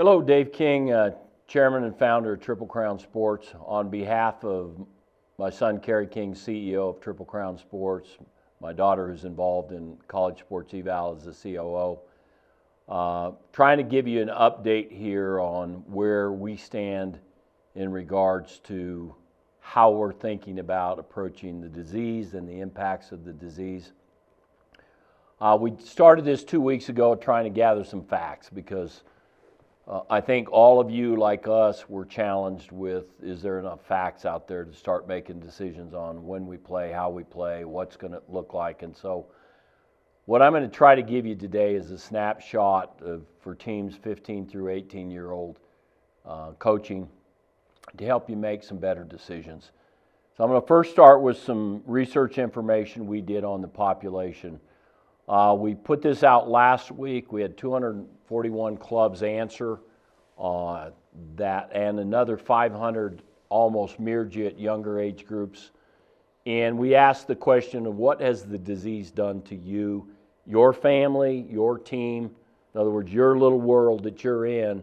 Hello, Dave King, Chairman and Founder of Triple Crown Sports. On behalf of my son, Kerry King, CEO of Triple Crown Sports, my daughter who's involved in College Sports Eval as the COO, trying to give you an update here on where we stand in regards to how we're thinking about approaching the disease and the impacts of the disease. We started this 2 weeks ago trying to gather some facts because I think all of you, like us, were challenged with, is there enough facts out there to start making decisions on when we play, how we play, what's going to look like. And so what I'm going to try to give you today is a snapshot for teams 15 through 18-year-old coaching to help you make some better decisions. So I'm going to first start with some research information we did on the population. We put this out last week. We had 241 clubs answer that, and another 500 almost mirrored younger age groups. And we asked the question of what has the disease done to you, your family, your team, in other words, your little world that you're in.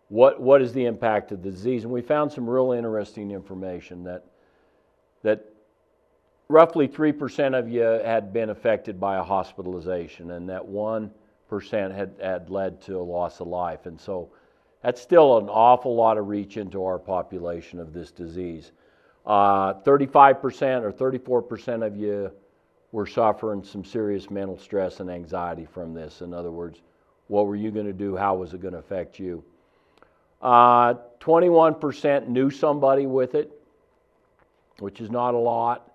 What is the impact of the disease? And we found some real interesting information that roughly 3% of you had been affected by a hospitalization, and that 1% had led to a loss of life. And so that's still an awful lot of reach into our population of this disease. 35% or 34% of you were suffering some serious mental stress and anxiety from this. In other words, what were you going to do? How was it going to affect you? 21% knew somebody with it, which is not a lot.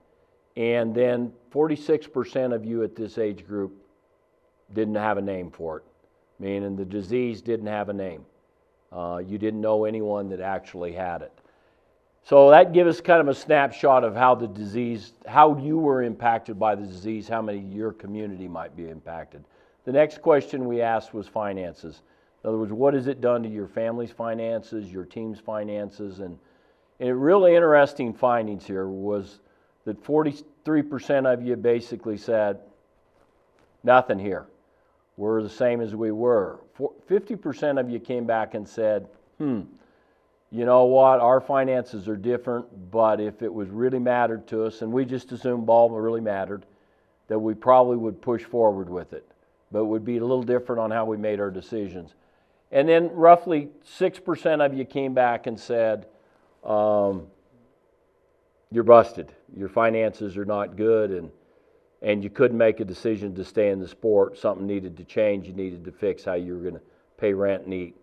And then 46% of you at this age group didn't have a name for it, meaning the disease didn't have a name. You didn't know anyone that actually had it. So that gives us kind of a snapshot of how the disease, how you were impacted by the disease, how many of your community might be impacted. The next question we asked was finances. In other words, what has it done to your family's finances, your team's finances? And really interesting findings here was that 43% of you basically said, nothing here. We're the same as we were. 50% of you came back and said, you know what, our finances are different, but if it was really mattered to us, and we just assumed ball really mattered, that we probably would push forward with it. But it would be a little different on how we made our decisions. And then roughly 6% of you came back and said, you're busted. Your finances are not good, and you couldn't make a decision to stay in the sport. Something needed to change. You needed to fix how you were going to pay rent and eat.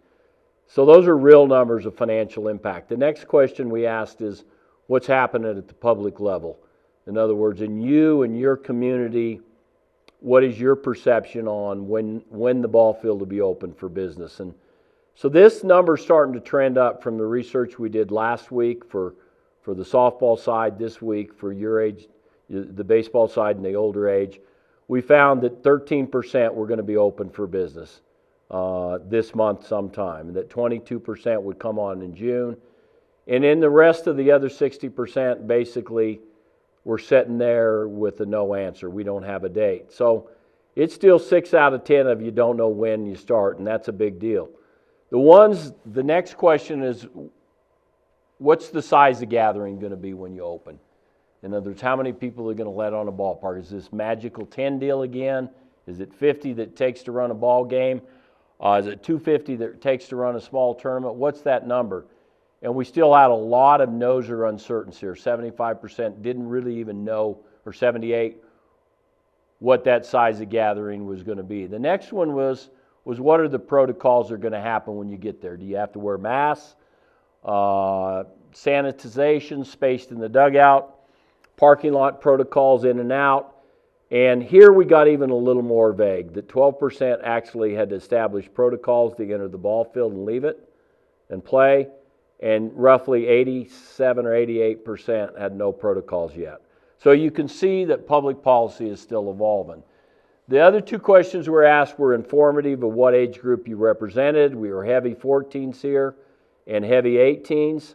So those are real numbers of financial impact. The next question we asked is, what's happening at the public level? In other words, in you and your community, what is your perception on when the ball field will be open for business? And so this number is starting to trend up from the research we did last week for the softball side, this week for your age, the baseball side and the older age. We found that 13% were going to be open for business this month sometime, and that 22% would come on in June. And in the rest of the other 60%, basically, we're sitting there with a no answer. We don't have a date. So it's still 6 out of 10 of you don't know when you start, and that's a big deal. The next question is, what's the size of gathering going to be when you open? In other words, how many people are going to let on a ballpark? Is this magical 10 deal again? Is it 50 that it takes to run a ball game? Is it 250 that it takes to run a small tournament? What's that number? And we still had a lot of no's or uncertainties here. 75% didn't really even know, or 78%, what that size of gathering was going to be. The next one was what are the protocols that are going to happen when you get there? Do you have to wear masks? Sanitization, spaced in the dugout, parking lot protocols in and out. And here we got even a little more vague, that 12% actually had established protocols to enter the ball field and leave it and play, and roughly 87 or 88% had no protocols yet. So you can see that public policy is still evolving. The other two questions we were asked were informative of what age group you represented. We were heavy 14s here and heavy 18s.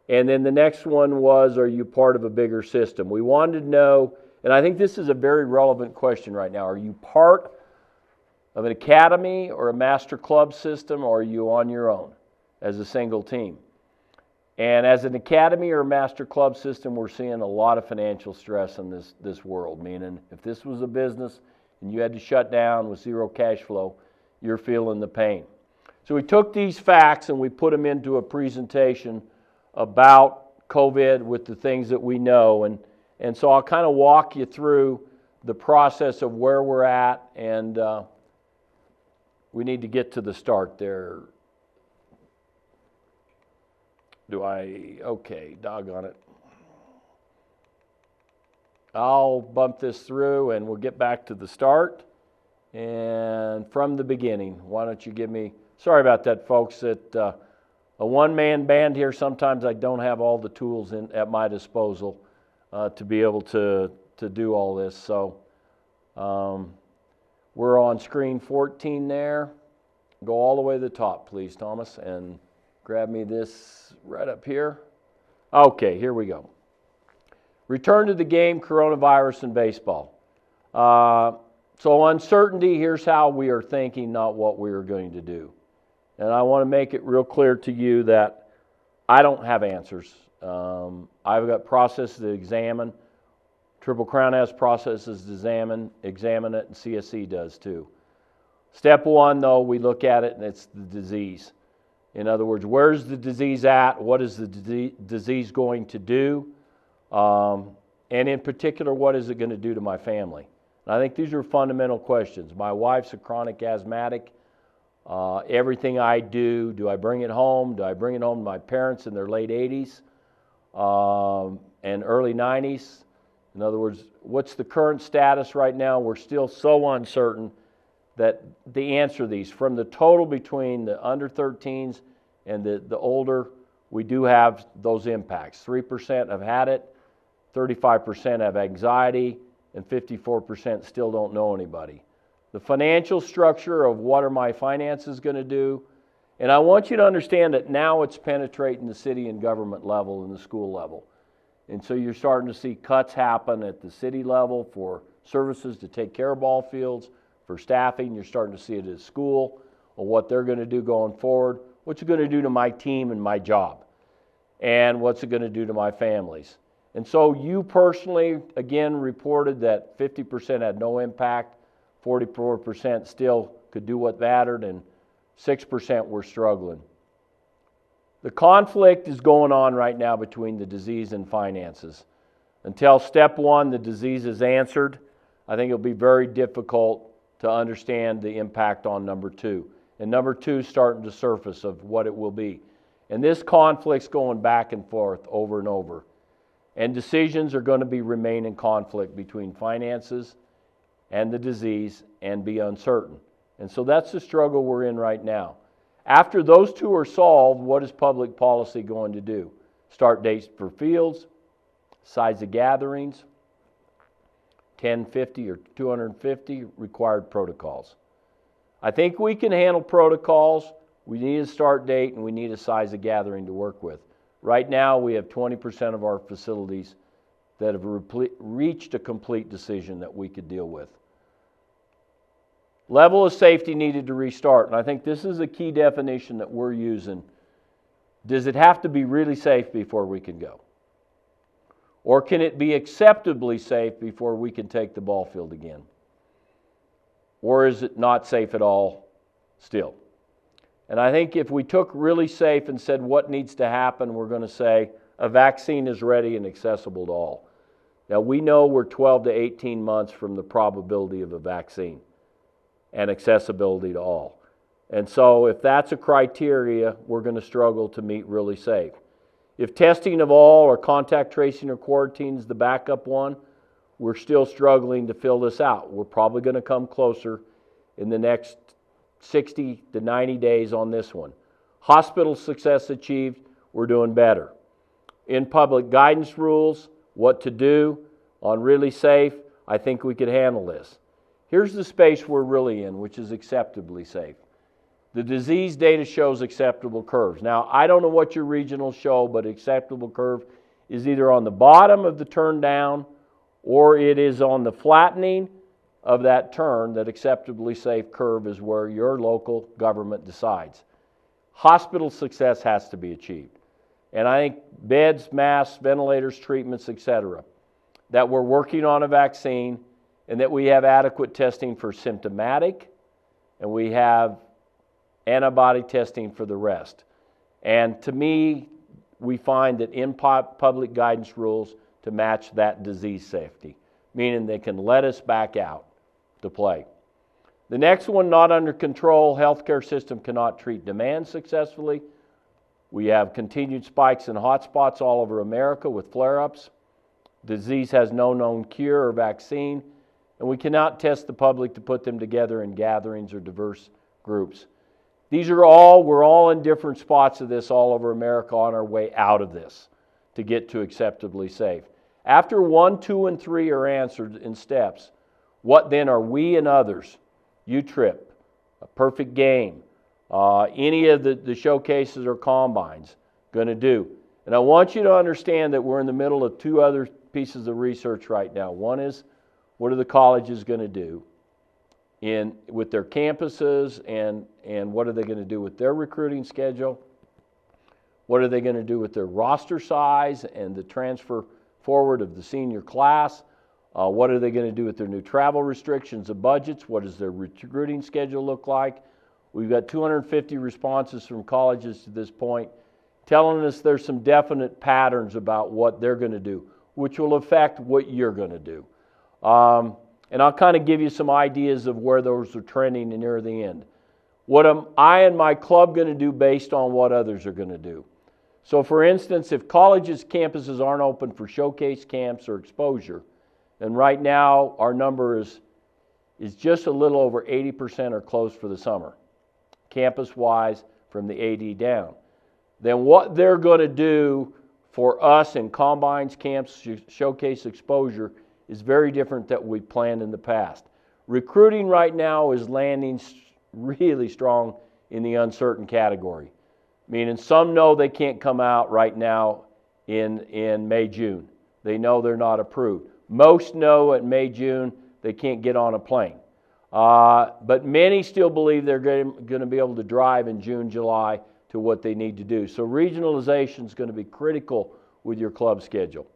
And then the next one was, are you part of a bigger system? We wanted to know, and I think this is a very relevant question right now, are you part of an academy or a master club system, or are you on your own as a single team? And as an academy or a master club system, we're seeing a lot of financial stress in this world, meaning if this was a business and you had to shut down with zero cash flow, you're feeling the pain. So we took these facts and we put them into a presentation about COVID with the things that we know. And so I'll kind of walk you through the process of where we're at, and we need to get to the start there. Okay, doggone it. I'll bump this through and we'll get back to the start. And from the beginning, why don't you give me, sorry about that, folks, that a one-man band here, sometimes I don't have all the tools at my disposal to be able to do all this. So we're on screen 14 there. Go all the way to the top, please, Thomas, and grab me this right up here. Okay, here we go. Return to the game, coronavirus in baseball. So uncertainty, here's how we are thinking, not what we are going to do. And I want to make it real clear to you that I don't have answers. I've got processes to examine. Triple Crown has processes to examine it, and CSC does too. Step one, though, we look at it, and it's the disease. In other words, where's the disease at? What is the disease going to do? And in particular, what is it going to do to my family? And I think these are fundamental questions. My wife's a chronic asthmatic. Everything I do I bring it home? Do I bring it home to my parents in their late 80s and early 90s? In other words, what's the current status right now? We're still so uncertain that the answer to these, from the total between the under 13s and the older, we do have those impacts. 3% have had it, 35% have anxiety, and 54% still don't know anybody. The financial structure of what are my finances going to do, and I want you to understand that now it's penetrating the city and government level and the school level. And so you're starting to see cuts happen at the city level for services to take care of ball fields, for staffing. You're starting to see it at school, or what they're going to do going forward, what's it going to do to my team and my job, and what's it going to do to my families. And so you personally, again, reported that 50% had no impact, 44% still could do what mattered, and 6% were struggling. The conflict is going on right now between the disease and finances. Until step one, the disease is answered, I think it'll be very difficult to understand the impact on number two. And number two is starting to surface of what it will be. And this conflict's going back and forth over and over. And decisions are going to remain in conflict between finances and the disease and be uncertain. And so that's the struggle we're in right now. After those two are solved, what is public policy going to do? Start dates for fields, size of gatherings, 10, 50, or 250 required protocols. I think we can handle protocols. We need a start date and we need a size of gathering to work with. Right now, we have 20% of our facilities that have reached a complete decision that we could deal with. Level of safety needed to restart, and I think this is a key definition that we're using. Does it have to be really safe before we can go? Or can it be acceptably safe before we can take the ball field again? Or is it not safe at all still? And I think if we took really safe and said what needs to happen, we're going to say a vaccine is ready and accessible to all. Now we know we're 12 to 18 months from the probability of a vaccine and accessibility to all. And so if that's a criteria, we're going to struggle to meet really safe. If testing of all or contact tracing or quarantine is the backup one, we're still struggling to fill this out. We're probably going to come closer in the next 60 to 90 days on this one. Hospital success achieved, we're doing better. In public guidance rules, what to do on really safe, I think we could handle this. Here's the space we're really in, which is acceptably safe. The disease data shows acceptable curves. Now, I don't know what your regionals show, but acceptable curve is either on the bottom of the turn down or it is on the flattening of that turn, that acceptably safe curve, is where your local government decides. Hospital success has to be achieved. And I think beds, masks, ventilators, treatments, etc., that we're working on a vaccine, and that we have adequate testing for symptomatic, and we have antibody testing for the rest. And to me, we find that in public guidance rules to match that disease safety, meaning they can let us back out to play. The next one, not under control, healthcare system cannot treat demand successfully. We have continued spikes in hotspots all over America with flare-ups. Disease has no known cure or vaccine, and we cannot test the public to put them together in gatherings or diverse groups. We're all in different spots of this all over America on our way out of this to get to acceptably safe. After 1, 2, and 3 are answered in steps, what then are we and others, U-Trip, a perfect game, any of the showcases or combines going to do? And I want you to understand that we're in the middle of 2 other pieces of research right now. One is, what are the colleges going to do with their campuses, and what are they going to do with their recruiting schedule? What are they going to do with their roster size and the transfer forward of the senior class? What are they going to do with their new travel restrictions and budgets? What does their recruiting schedule look like? We've got 250 responses from colleges to this point telling us there's some definite patterns about what they're going to do, which will affect what you're going to do. And I'll kind of give you some ideas of where those are trending near the end. What am I and my club going to do based on what others are going to do? So for instance, if colleges' campuses aren't open for showcase camps or exposure, then right now our number is just a little over 80% are closed for the summer, campus-wise from the AD down. Then what they're going to do for us in combines, camps, showcase exposure is very different than we planned in the past. Recruiting right now is landing really strong in the uncertain category, meaning some know they can't come out right now in May, June. They know they're not approved. Most know at May, June they can't get on a plane. But many still believe they're going to be able to drive in June, July to what they need to do. So regionalization is going to be critical with your club schedule.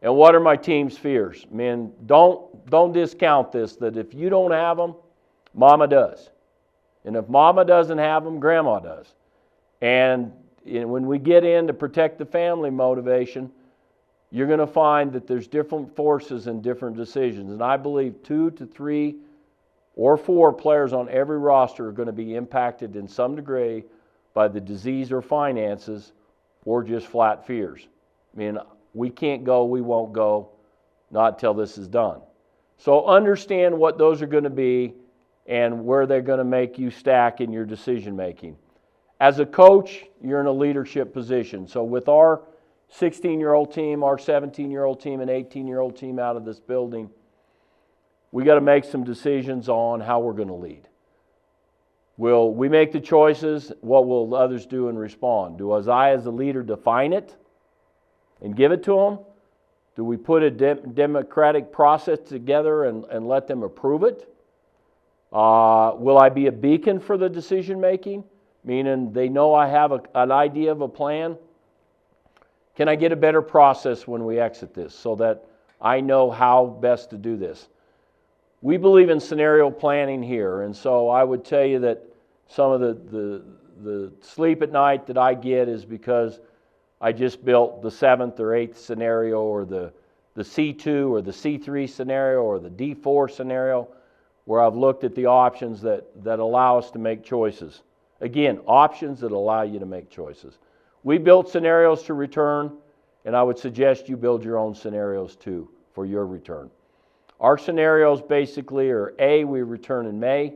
And what are my team's fears? Man, don't discount this, that if you don't have them, Mama does. And if Mama doesn't have them, Grandma does. And when we get in to protect the family motivation, you're going to find that there's different forces and different decisions. And I believe 2 to 3 or 4 players on every roster are going to be impacted in some degree by the disease or finances or just flat fears. I mean, we can't go, we won't go, not till this is done. So understand what those are going to be and where they're going to make you stack in your decision making. As a coach, you're in a leadership position. So with our 16-year-old team, our 17-year-old team, and 18-year-old team out of this building, we got to make some decisions on how we're going to lead. Will we make the choices? What will others do and respond? Do I as a leader define it and give it to them? Do we put a democratic process together and let them approve it? Will I be a beacon for the decision making? Meaning they know I have an idea of a plan? Can I get a better process when we exit this so that I know how best to do this? We believe in scenario planning here, and so I would tell you that some of the sleep at night that I get is because I just built the 7th or 8th scenario, or the C2 or the C3 scenario or the D4 scenario, where I've looked at the options that allow us to make choices. Again, options that allow you to make choices. We built scenarios to return, and I would suggest you build your own scenarios too for your return. Our scenarios basically are A, we return in May,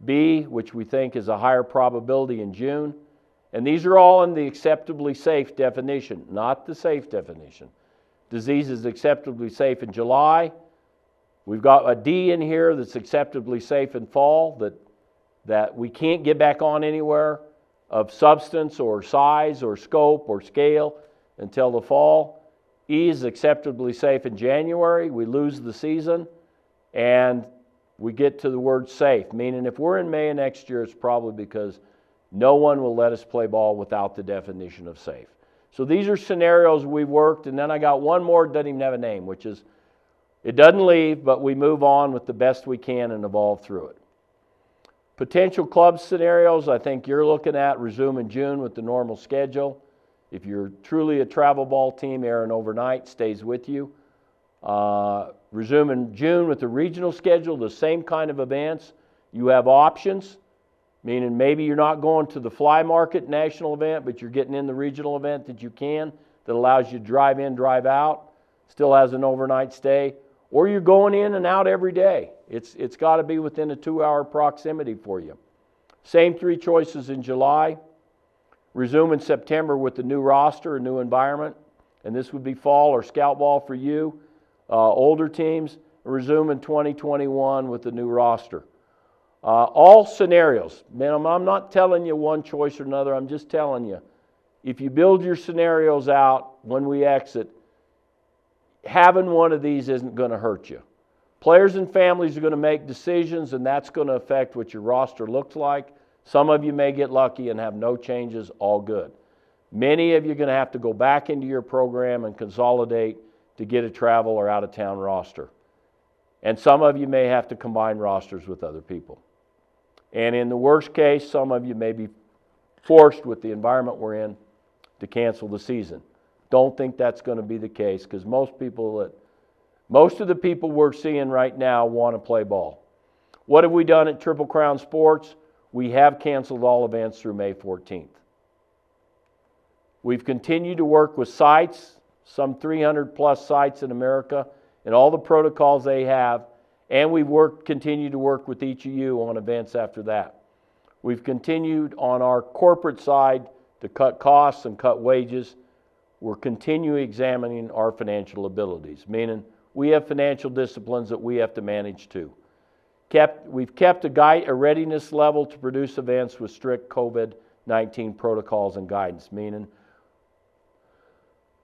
B, which we think is a higher probability in June, and these are all in the acceptably safe definition, not the safe definition. Disease is acceptably safe in July. We've got a D in here that's acceptably safe in fall, that we can't get back on anywhere of substance or size or scope or scale until the fall. E is acceptably safe in January. We lose the season. And we get to the word safe, meaning if we're in May of next year, it's probably because no one will let us play ball without the definition of safe. So these are scenarios we've worked, and then I got one more that doesn't even have a name, which is it doesn't leave, but we move on with the best we can and evolve through it. Potential club scenarios, I think you're looking at resume in June with the normal schedule. If you're truly a travel ball team, Aaron overnight stays with you. Resume in June with the regional schedule, the same kind of events. You have options, meaning maybe you're not going to the fly market national event, but you're getting in the regional event that you can, that allows you to drive in, drive out, still has an overnight stay, or you're going in and out every day. It's got to be within a 2-hour proximity for you. Same 3 choices in July. Resume in September with the new roster, a new environment, and this would be fall or scout ball for you. Older teams, resume in 2021 with the new roster. All scenarios. Man, I'm not telling you one choice or another. I'm just telling you, if you build your scenarios out when we exit, having one of these isn't going to hurt you. Players and families are going to make decisions, and that's going to affect what your roster looks like. Some of you may get lucky and have no changes, all good. Many of you are going to have to go back into your program and consolidate to get a travel or out-of-town roster. And some of you may have to combine rosters with other people. And in the worst case, some of you may be forced with the environment we're in to cancel the season. Don't think that's going to be the case, because most of the people we're seeing right now want to play ball. What have we done at Triple Crown Sports? We have canceled all events through May 14th. We've continued to work with sites, some 300 plus sites in America, and all the protocols they have, and we've continued to work with each of you on events after that. We've continued on our corporate side to cut costs and cut wages. We're continuing examining our financial abilities, meaning we have financial disciplines that we have to manage too. We've kept a readiness level to produce events with strict COVID-19 protocols and guidance, meaning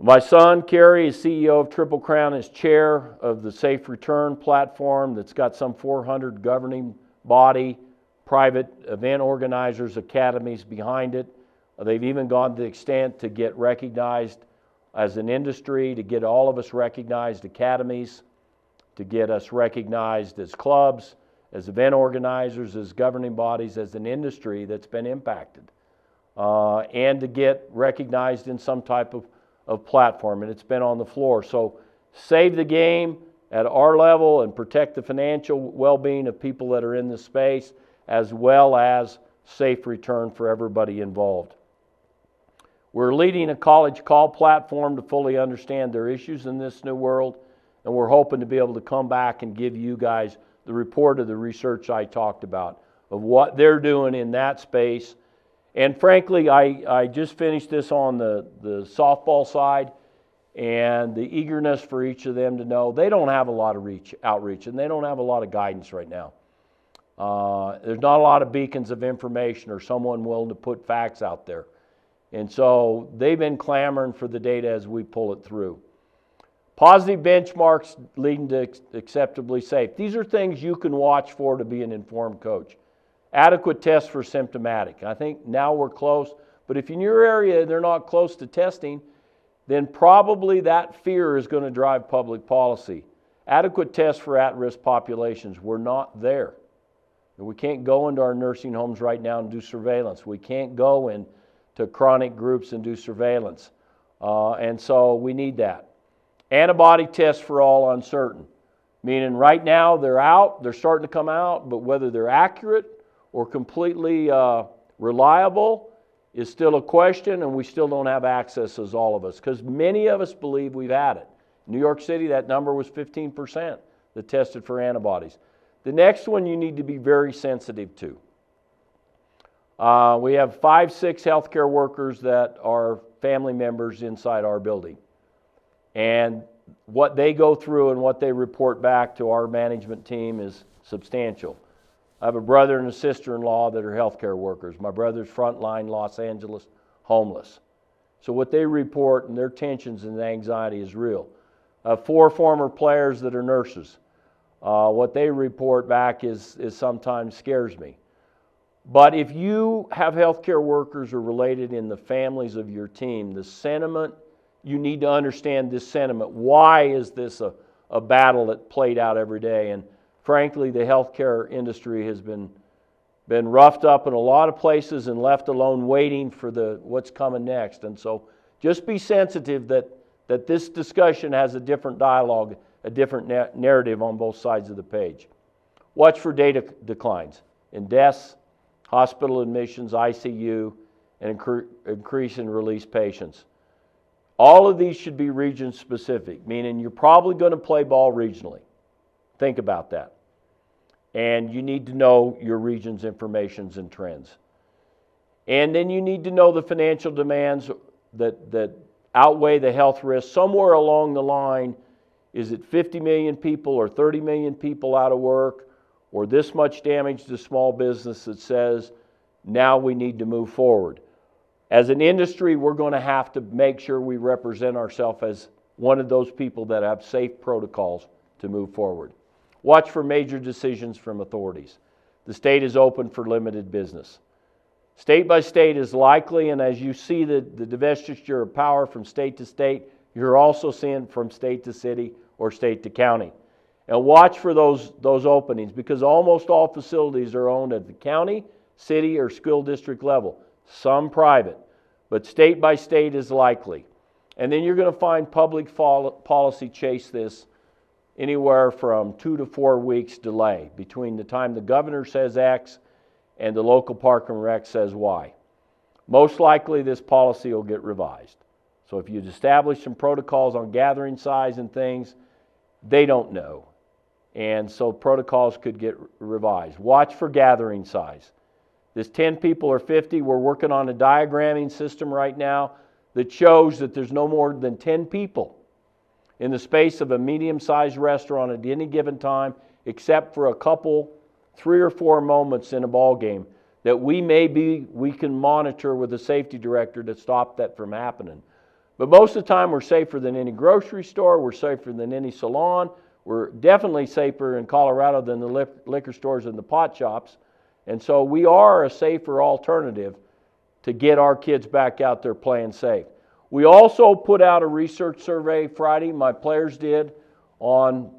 my son, Kerry, is CEO of Triple Crown, is chair of the Safe Return platform that's got some 400 governing body, private event organizers, academies behind it. They've even gone to the extent to get recognized as an industry, to get all of us recognized academies, to get us recognized as clubs, as event organizers, as governing bodies, as an industry that's been impacted, and to get recognized in some type of platform, and it's been on the floor. So save the game at our level and protect the financial well-being of people that are in this space, as well as safe return for everybody involved. We're leading a college call platform to fully understand their issues in this new world, and we're hoping to be able to come back and give you guys the report of the research I talked about, of what they're doing in that space. And frankly, I just finished this on the softball side, and the eagerness for each of them to know they don't have a lot of outreach, and they don't have a lot of guidance right now. There's not a lot of beacons of information or someone willing to put facts out there. And so they've been clamoring for the data as we pull it through. Positive benchmarks leading to acceptably safe. These are things you can watch for to be an informed coach. Adequate tests for symptomatic. I think now we're close, but if in your area they're not close to testing, then probably that fear is going to drive public policy. Adequate tests for at-risk populations. We're not there. We can't go into our nursing homes right now and do surveillance. We can't go into chronic groups and do surveillance. And so we need that. Antibody tests for all uncertain. Meaning right now they're out, they're starting to come out, but whether they're accurate or completely reliable is still a question, and we still don't have access as all of us, because many of us believe we've had it. In New York City, that number was 15% that tested for antibodies. The next one you need to be very sensitive to. We have 5-6 healthcare workers that are family members inside our building. And what they go through and what they report back to our management team is substantial. I have a brother and a sister-in-law that are healthcare workers. My brother's frontline Los Angeles, homeless. So what they report and their tensions and anxiety is real. 4 former players that are nurses. What they report back is sometimes scares me. But if you have healthcare workers or related in the families of your team, the sentiment, you need to understand this sentiment. Why is this a battle that played out every day? And frankly, the healthcare industry has been roughed up in a lot of places and left alone waiting for what's coming next. And so just be sensitive that this discussion has a different dialogue, a different narrative on both sides of the page. Watch for data declines in deaths, hospital admissions, ICU, and increase in release patients. All of these should be region specific, meaning you're probably going to play ball regionally. Think about that. And you need to know your region's informations and trends. And then you need to know the financial demands that outweigh the health risks. Somewhere along the line, is it 50 million people or 30 million people out of work, or this much damage to small business that says, now we need to move forward? As an industry, we're going to have to make sure we represent ourselves as one of those people that have safe protocols to move forward. Watch for major decisions from authorities. The state is open for limited business. State by state is likely, and as you see the divestiture of power from state to state, you're also seeing from state to city or state to county. And watch for those openings, because almost all facilities are owned at the county, city, or school district level. Some private, but state by state is likely. And then you're going to find public policy chase this anywhere from 2 to 4 weeks delay between the time the governor says X and the local park and rec says Y. Most likely this policy will get revised. So if you'd establish some protocols on gathering size and things, they don't know. And so protocols could get revised. Watch for gathering size. This 10 people or 50, we're working on a diagramming system right now that shows that there's no more than 10 people in the space of a medium-sized restaurant at any given time, except for a couple, 3 or 4 moments in a ball game that we can monitor with a safety director to stop that from happening. But most of the time we're safer than any grocery store, we're safer than any salon, we're definitely safer in Colorado than the liquor stores and the pot shops. And so we are a safer alternative to get our kids back out there playing safe. We also put out a research survey Friday, my players did, on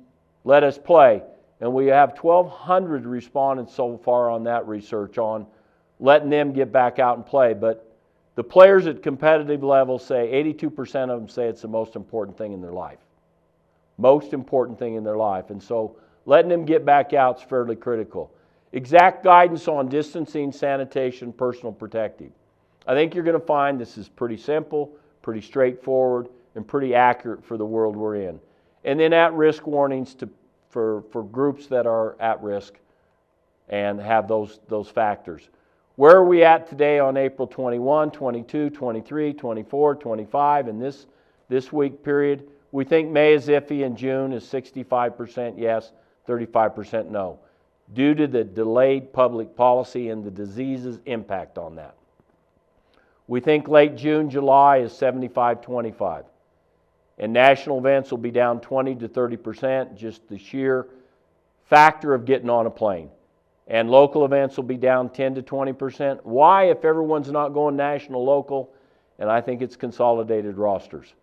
Let Us Play. And we have 1,200 respondents so far on that research on letting them get back out and play. But the players at competitive level say 82% of them say it's the most important thing in their life. Most important thing in their life. And so letting them get back out is fairly critical. Exact guidance on distancing, sanitation, personal protective. I think you're going to find this is pretty simple, pretty straightforward, and pretty accurate for the world we're in. And then at-risk warnings for groups that are at risk and have those factors. Where are we at today on April 21, 22, 23, 24, 25, and this week period? We think May is iffy and June is 65% yes, 35% no, due to the delayed public policy and the disease's impact on that. We think late June, July is 75-25. And national events will be down 20 to 30%, just the sheer factor of getting on a plane. And local events will be down 10 to 20%. Why, if everyone's not going national, local? And I think it's consolidated rosters.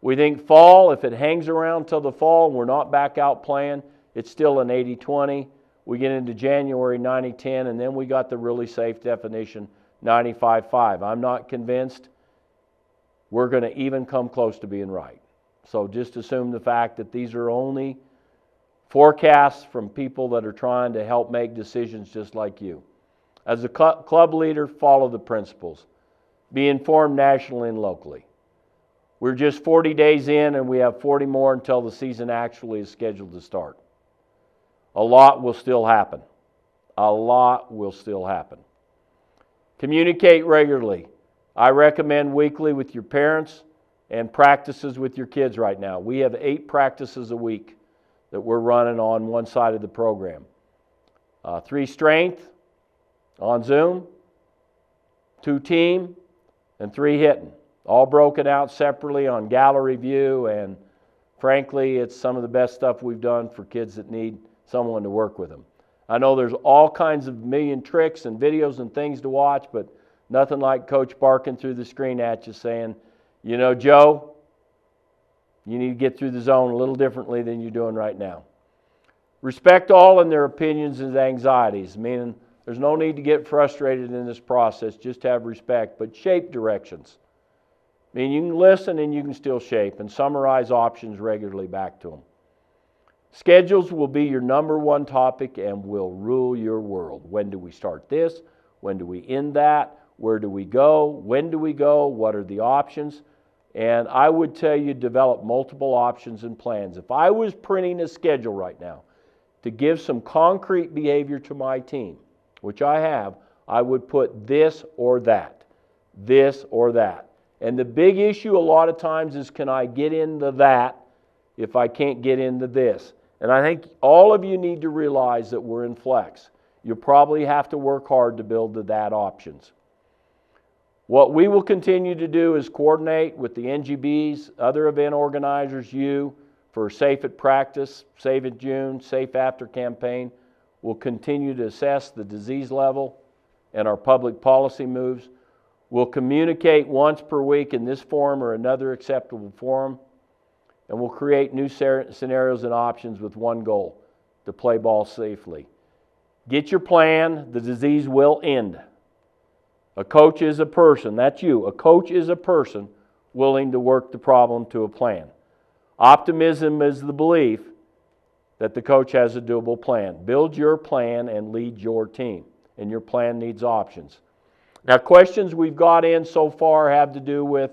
We think fall, if it hangs around till the fall and we're not back out playing, it's still an 80-20. We get into January 90-10, and then we got the really safe definition, 95-5. I'm not convinced we're going to even come close to being right. So just assume the fact that these are only forecasts from people that are trying to help make decisions just like you. As a club leader, follow the principles. Be informed nationally and locally. We're just 40 days in and we have 40 more until the season actually is scheduled to start. A lot will still happen. A lot will still happen. Communicate regularly. I recommend weekly with your parents and practices with your kids right now. We have 8 practices a week that we're running on one side of the program. 3 strength on Zoom, 2 team, and 3 hitting. All broken out separately on gallery view, and frankly, it's some of the best stuff we've done for kids that need someone to work with them. I know there's all kinds of million tricks and videos and things to watch, but nothing like Coach barking through the screen at you saying, you know, Joe, you need to get through the zone a little differently than you're doing right now. Respect all in their opinions and anxieties, meaning there's no need to get frustrated in this process, just have respect, but shape directions. I mean, you can listen and you can still shape and summarize options regularly back to them. Schedules will be your number one topic and will rule your world. When do we start this? When do we end that? Where do we go? When do we go? What are the options? And I would tell you, develop multiple options and plans. If I was printing a schedule right now to give some concrete behavior to my team, which I have, I would put this or that, this or that. And the big issue a lot of times is, can I get into that if I can't get into this? And I think all of you need to realize that we're in flex. You'll probably have to work hard to build the that options. What we will continue to do is coordinate with the NGBs, other event organizers, you, for Safe at Practice, Safe at June, Safe After campaign. We'll continue to assess the disease level and our public policy moves. We'll communicate once per week in this forum or another acceptable forum. And we'll create new scenarios and options with one goal, to play ball safely. Get your plan, the disease will end. A coach is a person, that's you. A coach is a person willing to work the problem to a plan. Optimism is the belief that the coach has a doable plan. Build your plan and lead your team. And your plan needs options. Now, questions we've got in so far have to do with,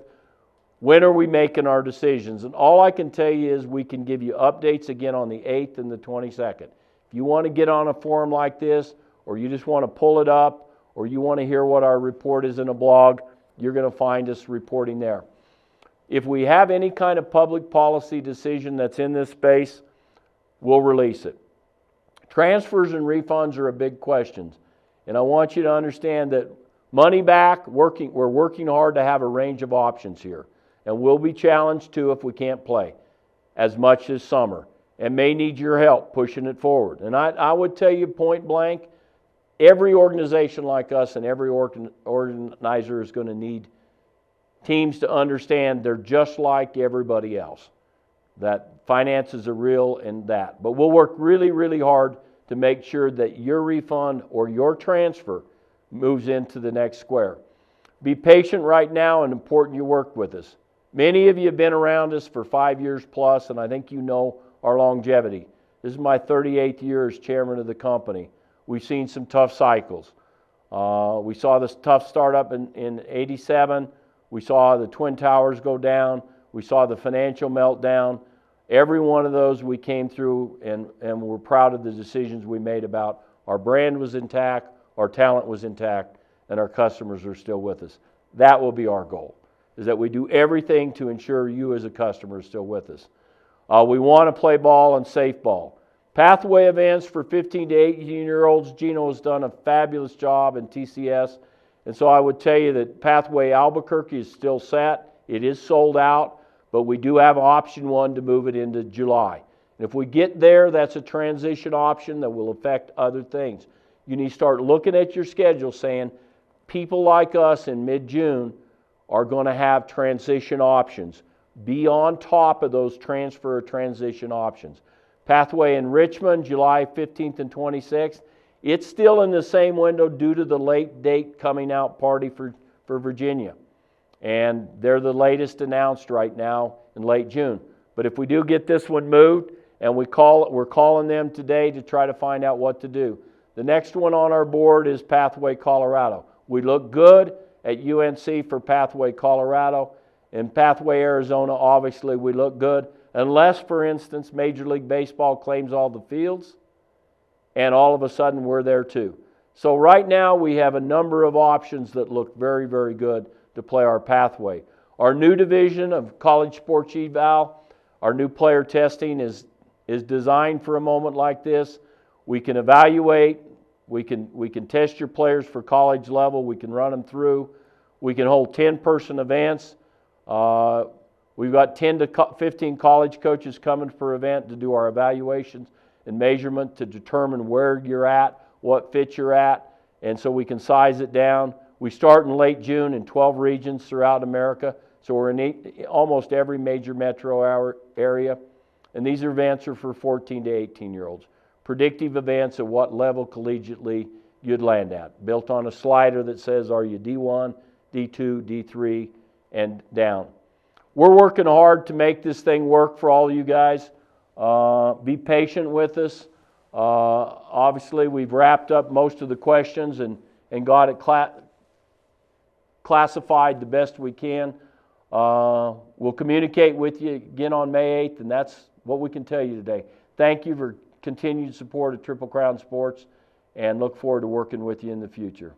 when are we making our decisions? And all I can tell you is we can give you updates again on the 8th and the 22nd. If you want to get on a forum like this, or you just want to pull it up, or you want to hear what our report is in a blog, you're going to find us reporting there. If we have any kind of public policy decision that's in this space, we'll release it. Transfers and refunds are a big question. And I want you to understand that money back, we're working hard to have a range of options here. And we'll be challenged too if we can't play as much this summer, and may need your help pushing it forward. And I would tell you point blank, every organization like us and every organizer is going to need teams to understand they're just like everybody else, that finances are real and that. But we'll work really, really hard to make sure that your refund or your transfer moves into the next square. Be patient right now, and important you work with us. Many of you have been around us for 5 years plus, and I think you know our longevity. This is my 38th year as chairman of the company. We've seen some tough cycles. We saw this tough startup in 87. We saw the Twin Towers go down. We saw the financial meltdown. Every one of those we came through, and we're proud of the decisions we made about our brand was intact, our talent was intact, and our customers are still with us. That will be our goal, is that we do everything to ensure you as a customer is still with us. We want to play ball and safe ball. Pathway events for 15 to 18-year-olds, Gino has done a fabulous job in TCS. And so I would tell you that Pathway Albuquerque is still set. It is sold out, but we do have option one to move it into July. And if we get there, that's a transition option that will affect other things. You need to start looking at your schedule saying, people like us in mid-June are going to have transition options. Be on top of those transfer or transition options. Pathway in Richmond, July 15th and 26th. It's still in the same window due to the late date coming out party for Virginia. And they're the latest announced right now in late June. But if we do get this one moved, and we're calling them today to try to find out what to do. The next one on our board is Pathway Colorado. We look good at UNC for Pathway Colorado. And Pathway Arizona, obviously, we look good. Unless, for instance, Major League Baseball claims all the fields, and all of a sudden we're there too. So right now we have a number of options that look very, very good to play our pathway. Our new division of college sports eval, our new player testing is designed for a moment like this. We can evaluate, we can test your players for college level, we can run them through, we can hold 10-person events. We've got 10 to 15 college coaches coming for event to do our evaluations. and measurement to determine where you're at, what fit you're at, and so we can size it down. We start in late June in 12 regions throughout America, so we're in almost every major metro area. And these events are for 14 to 18-year-olds. Predictive events at what level collegiately you'd land at, built on a slider that says, are you D1, D2, D3, and down. We're working hard to make this thing work for all of you guys. Be patient with us. Obviously, we've wrapped up most of the questions and got it classified the best we can. We'll communicate with you again on May 8th, and that's what we can tell you today. Thank you for continued support of Triple Crown Sports, and look forward to working with you in the future.